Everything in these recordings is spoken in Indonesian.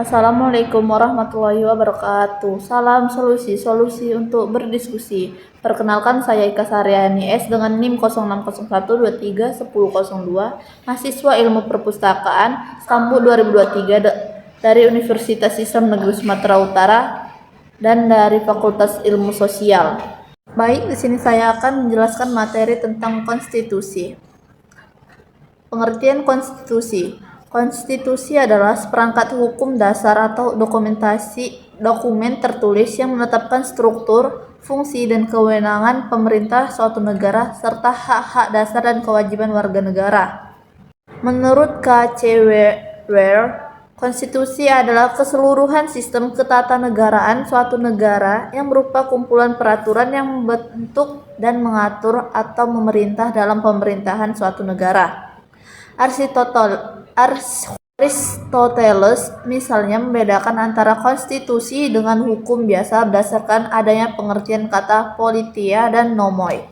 Assalamualaikum warahmatullahi wabarakatuh. Salam solusi untuk berdiskusi. Perkenalkan, saya Ika Saryani S dengan NIM 0601231002, mahasiswa Ilmu Perpustakaan Stambu 2023 dari Universitas Islam Negeri Sumatera Utara dan dari Fakultas Ilmu Sosial. Baik, di sini saya akan menjelaskan materi tentang konstitusi. Pengertian konstitusi. Konstitusi adalah seperangkat hukum dasar atau dokumen tertulis yang menetapkan struktur, fungsi, dan kewenangan pemerintah suatu negara serta hak-hak dasar dan kewajiban warga negara. Menurut K.C. Ware, konstitusi adalah keseluruhan sistem ketatanegaraan suatu negara yang berupa kumpulan peraturan yang membentuk dan mengatur atau memerintah dalam pemerintahan suatu negara. Aristoteles misalnya membedakan antara konstitusi dengan hukum biasa berdasarkan adanya pengertian kata politeia dan nomoi.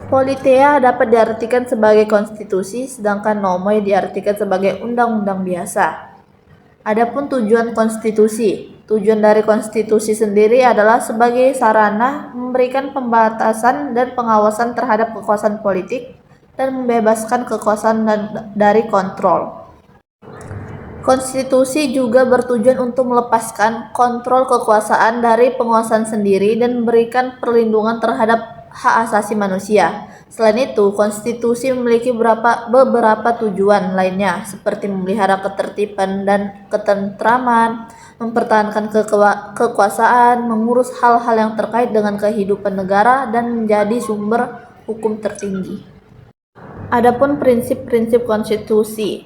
Politeia dapat diartikan sebagai konstitusi, sedangkan nomoi diartikan sebagai undang-undang biasa. Adapun tujuan konstitusi. Tujuan dari konstitusi sendiri adalah sebagai sarana memberikan pembatasan dan pengawasan terhadap kekuasaan politik dan membebaskan kekuasaan dari kontrol. Konstitusi juga bertujuan untuk melepaskan kontrol kekuasaan dari penguasaan sendiri dan memberikan perlindungan terhadap hak asasi manusia. Selain itu, konstitusi memiliki beberapa tujuan lainnya, seperti memelihara ketertiban dan ketentraman, mempertahankan kekuasaan, mengurus hal-hal yang terkait dengan kehidupan negara, dan menjadi sumber hukum tertinggi. Adapun prinsip-prinsip konstitusi.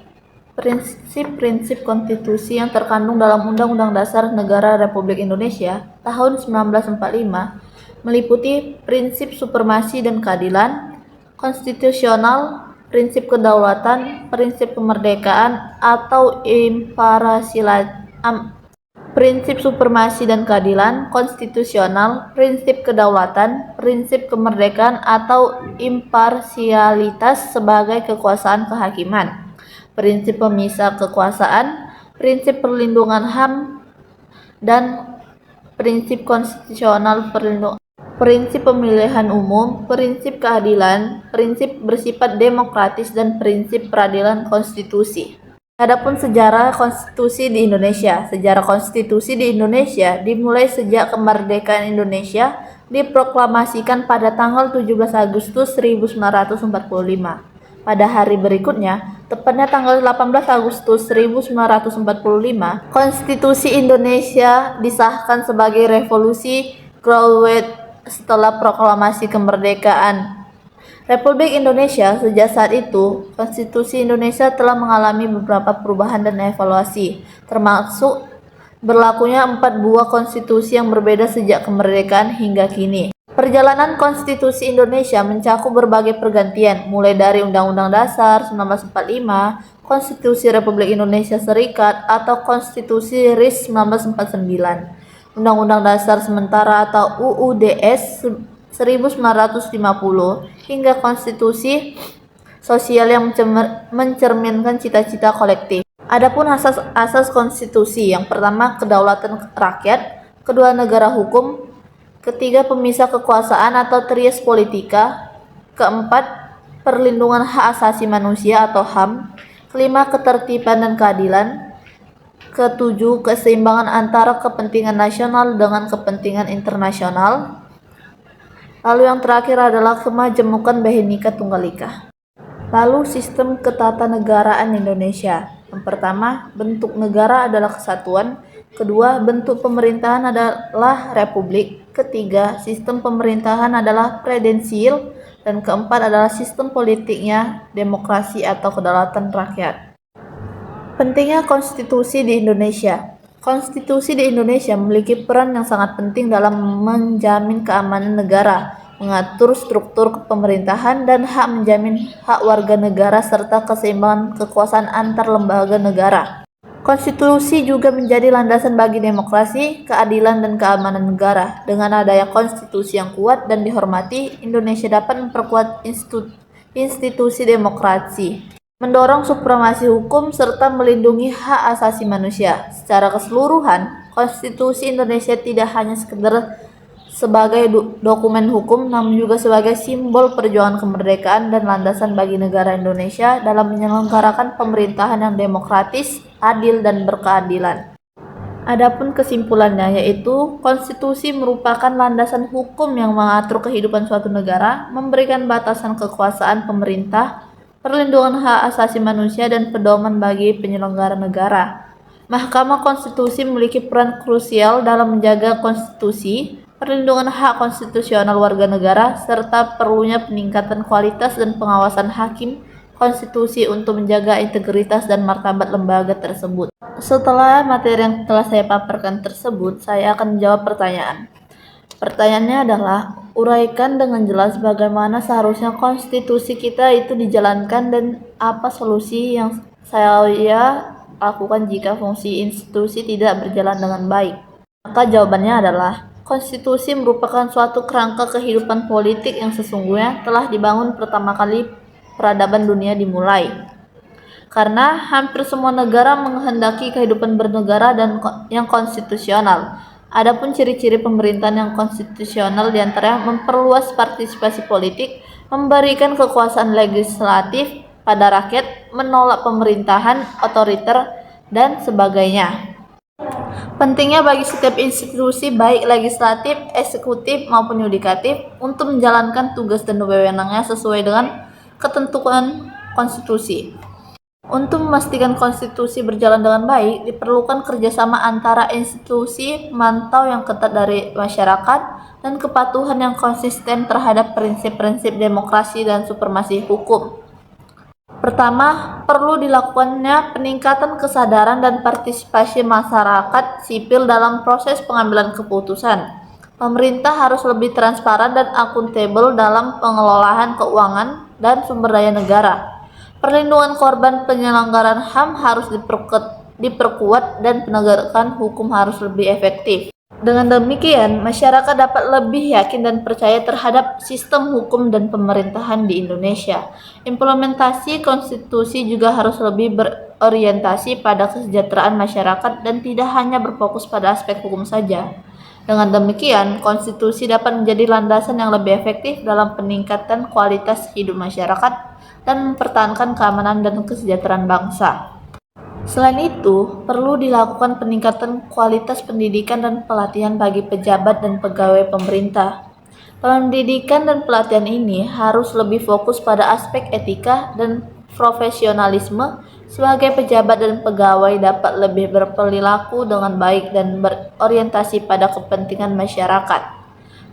Prinsip-prinsip konstitusi yang terkandung dalam Undang-Undang Dasar Negara Republik Indonesia tahun 1945 meliputi prinsip supremasi dan keadilan, konstitusional, prinsip kedaulatan, prinsip kemerdekaan atau prinsip supremasi dan keadilan, konstitusional, prinsip kedaulatan, prinsip kemerdekaan atau imparsialitas sebagai kekuasaan kehakiman, prinsip pemisah kekuasaan, prinsip perlindungan HAM, dan prinsip konstitusional prinsip pemilihan umum, prinsip keadilan, prinsip bersifat demokratis, dan prinsip peradilan konstitusi. Adapun sejarah konstitusi di Indonesia. Sejarah konstitusi di Indonesia dimulai sejak kemerdekaan Indonesia diproklamasikan pada tanggal 17 Agustus 1945. Pada hari berikutnya, tepatnya tanggal 18 Agustus 1945, Konstitusi Indonesia disahkan sebagai revolusi graduate setelah proklamasi kemerdekaan Republik Indonesia. Sejak saat itu, Konstitusi Indonesia telah mengalami beberapa perubahan dan evaluasi, termasuk berlakunya 4 buah konstitusi yang berbeda sejak kemerdekaan hingga kini. Perjalanan Konstitusi Indonesia mencakup berbagai pergantian, mulai dari Undang-Undang Dasar 1945, Konstitusi Republik Indonesia Serikat atau Konstitusi RIS 1949, Undang-Undang Dasar Sementara atau UUDS 1950, hingga konstitusi sosial yang mencerminkan cita-cita kolektif. Adapun asas konstitusi, yang pertama kedaulatan rakyat, kedua negara hukum, ketiga pemisah kekuasaan atau trias politika, keempat perlindungan hak asasi manusia atau HAM, kelima ketertiban dan keadilan, ketujuh keseimbangan antara kepentingan nasional dengan kepentingan internasional. Lalu yang terakhir adalah kemajemukan Bhinneka Tunggal Ika. Lalu sistem ketatanegaraan Indonesia. Yang pertama, bentuk negara adalah kesatuan. Kedua, bentuk pemerintahan adalah republik. Ketiga, sistem pemerintahan adalah presidensial. Dan keempat adalah sistem politiknya demokrasi atau kedaulatan rakyat. Pentingnya konstitusi di Indonesia. Konstitusi di Indonesia memiliki peran yang sangat penting dalam menjamin keamanan negara, mengatur struktur pemerintahan, dan menjamin hak warga negara serta keseimbangan kekuasaan antar lembaga negara. Konstitusi juga menjadi landasan bagi demokrasi, keadilan, dan keamanan negara. Dengan adanya konstitusi yang kuat dan dihormati, Indonesia dapat memperkuat institusi demokrasi. mendorong supremasi hukum, serta melindungi hak asasi manusia. Secara keseluruhan, Konstitusi Indonesia tidak hanya sekedar sebagai dokumen hukum, namun juga sebagai simbol perjuangan kemerdekaan dan landasan bagi negara Indonesia dalam menyelenggarakan pemerintahan yang demokratis, adil, dan berkeadilan. Adapun kesimpulannya yaitu konstitusi merupakan landasan hukum yang mengatur kehidupan suatu negara, memberikan batasan kekuasaan pemerintah, perlindungan hak asasi manusia, dan pedoman bagi penyelenggara negara. Mahkamah Konstitusi memiliki peran krusial dalam menjaga konstitusi, perlindungan hak konstitusional warga negara, serta perlunya peningkatan kualitas dan pengawasan hakim konstitusi untuk menjaga integritas dan martabat lembaga tersebut. Setelah materi yang telah saya paparkan tersebut, saya akan menjawab pertanyaan. Pertanyaannya adalah, uraikan dengan jelas bagaimana seharusnya konstitusi kita itu dijalankan dan apa solusi yang saya lakukan jika fungsi institusi tidak berjalan dengan baik. Maka jawabannya adalah, konstitusi merupakan suatu kerangka kehidupan politik yang sesungguhnya telah dibangun pertama kali peradaban dunia dimulai. Karena hampir semua negara menghendaki kehidupan bernegara dan yang konstitusional. Adapun ciri-ciri pemerintahan yang konstitusional diantaranya memperluas partisipasi politik, memberikan kekuasaan legislatif pada rakyat, menolak pemerintahan otoriter, dan sebagainya. Pentingnya bagi setiap institusi baik legislatif, eksekutif maupun yudikatif untuk menjalankan tugas dan wewenangnya sesuai dengan ketentuan konstitusi. Untuk memastikan konstitusi berjalan dengan baik, diperlukan kerjasama antara institusi, pemantau yang ketat dari masyarakat, dan kepatuhan yang konsisten terhadap prinsip-prinsip demokrasi dan supremasi hukum. Pertama, perlu dilakukannya peningkatan kesadaran dan partisipasi masyarakat sipil dalam proses pengambilan keputusan. Pemerintah harus lebih transparan dan akuntabel dalam pengelolaan keuangan dan sumber daya negara. Perlindungan korban penyelenggaraan HAM harus diperkuat dan penegakan hukum harus lebih efektif. Dengan demikian, masyarakat dapat lebih yakin dan percaya terhadap sistem hukum dan pemerintahan di Indonesia. Implementasi konstitusi juga harus lebih berorientasi pada kesejahteraan masyarakat dan tidak hanya berfokus pada aspek hukum saja. Dengan demikian, konstitusi dapat menjadi landasan yang lebih efektif dalam peningkatan kualitas hidup masyarakat dan mempertahankan keamanan dan kesejahteraan bangsa. Selain itu, perlu dilakukan peningkatan kualitas pendidikan dan pelatihan bagi pejabat dan pegawai pemerintah. Pendidikan dan pelatihan ini harus lebih fokus pada aspek etika dan profesionalisme sebagai pejabat dan pegawai dapat lebih berperilaku dengan baik dan berorientasi pada kepentingan masyarakat.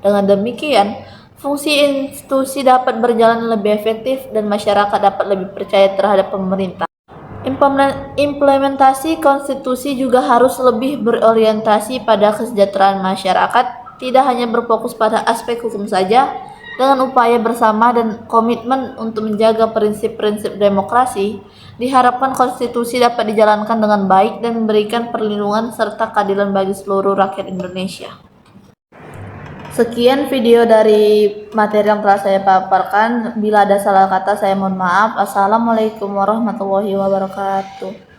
Dengan demikian, fungsi institusi dapat berjalan lebih efektif dan masyarakat dapat lebih percaya terhadap pemerintah. Implementasi konstitusi juga harus lebih berorientasi pada kesejahteraan masyarakat, tidak hanya berfokus pada aspek hukum saja. Dengan upaya bersama dan komitmen untuk menjaga prinsip-prinsip demokrasi, diharapkan konstitusi dapat dijalankan dengan baik dan memberikan perlindungan serta keadilan bagi seluruh rakyat Indonesia. Sekian video dari materi yang telah saya paparkan. Bila ada salah kata, saya mohon maaf. Assalamualaikum warahmatullahi wabarakatuh.